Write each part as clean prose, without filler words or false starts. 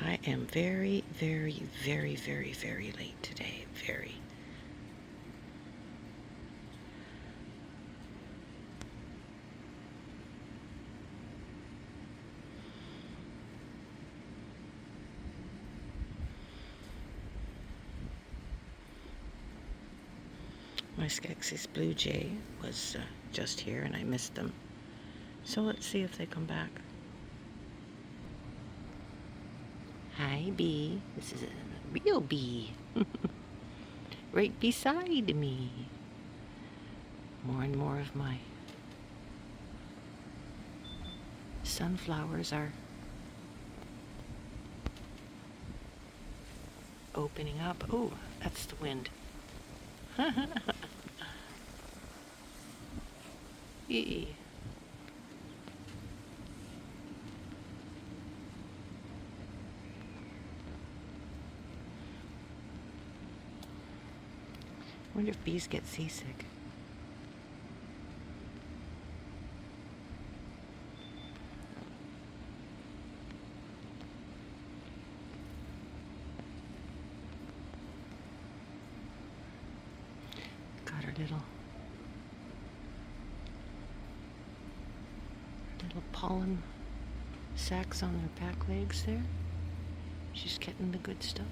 I am very, very, very, very, very late today. Very. My Skeksis Blue Jay was just here and I missed them. So let's see if they come back. Hi, bee. This is a real bee. Right beside me. More and more of my sunflowers are opening up. Oh, that's the wind. Yee. I wonder if bees get seasick. Got her little pollen sacs on their back legs there. She's getting the good stuff.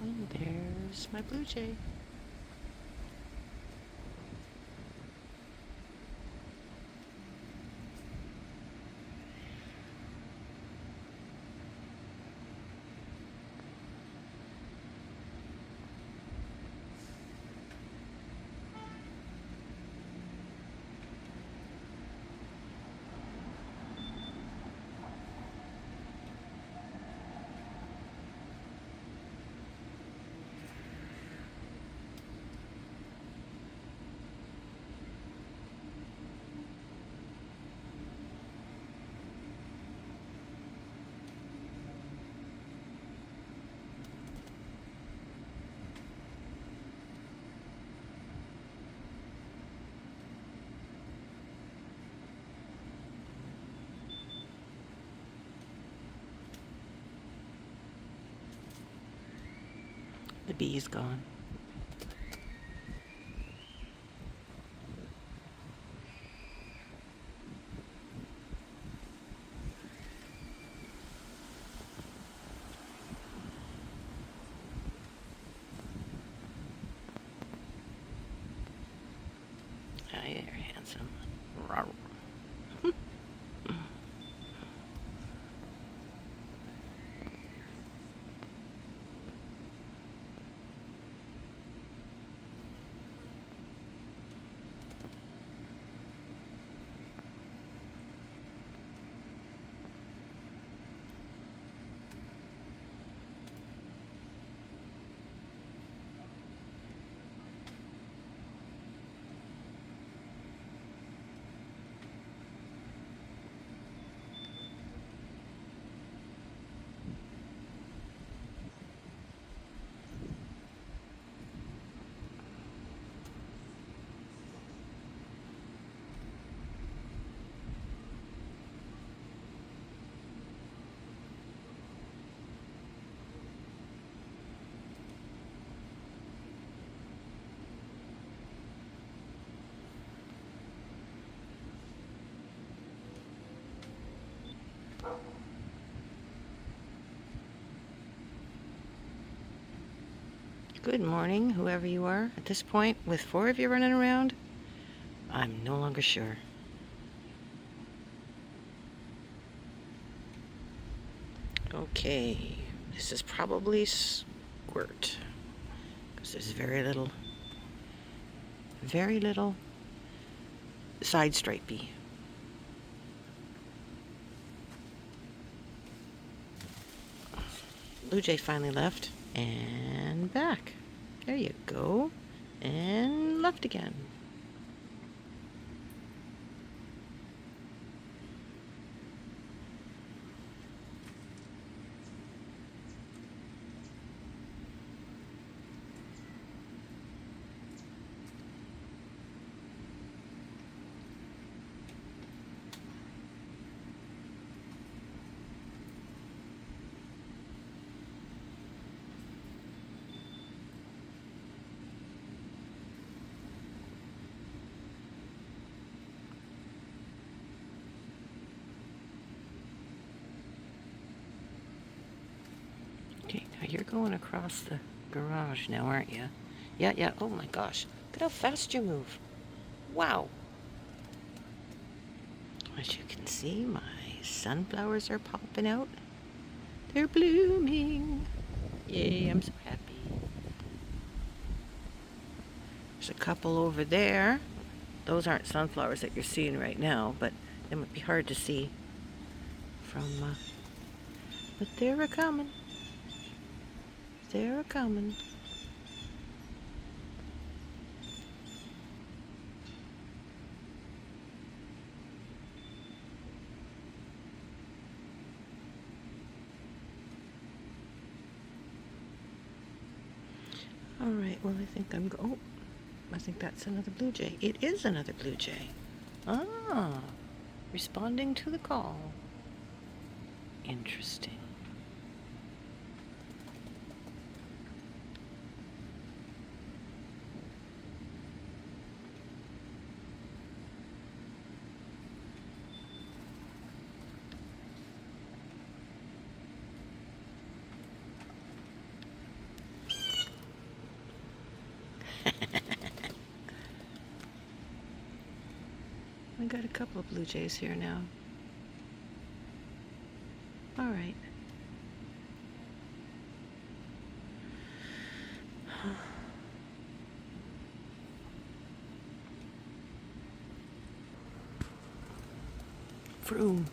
And there's my blue jay. The bee's gone. Hi there, handsome. Rawr. Good morning, whoever you are. At this point, with 4 of you running around, I'm no longer sure. Okay, this is probably squirt, because there's very little side stripey. Blue jay finally left and back. There you go. And left again. You're going across the garage now, aren't you? Yeah, yeah. Oh my gosh. Look at how fast you move. Wow. As you can see, my sunflowers are popping out. They're blooming. Yay, I'm so happy. There's a couple over there. Those aren't sunflowers that you're seeing right now, but they might be hard to see from, but they're a-coming. They're a-coming. All right, well, I think I think that's another blue jay. It is another blue jay. Ah, responding to the call. Interesting. I got a couple of blue jays here now. All right. Vroom.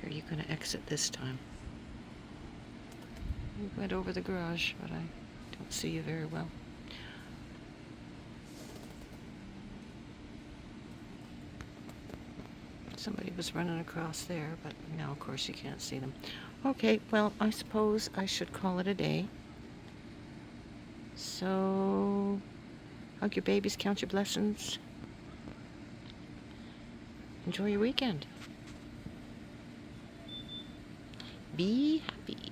Where are you going to exit this time? You went over the garage, but I don't see you very well. Somebody was running across there, but now, of course, you can't see them. Okay, well, I suppose I should call it a day. So, hug your babies, count your blessings. Enjoy your weekend. Be happy.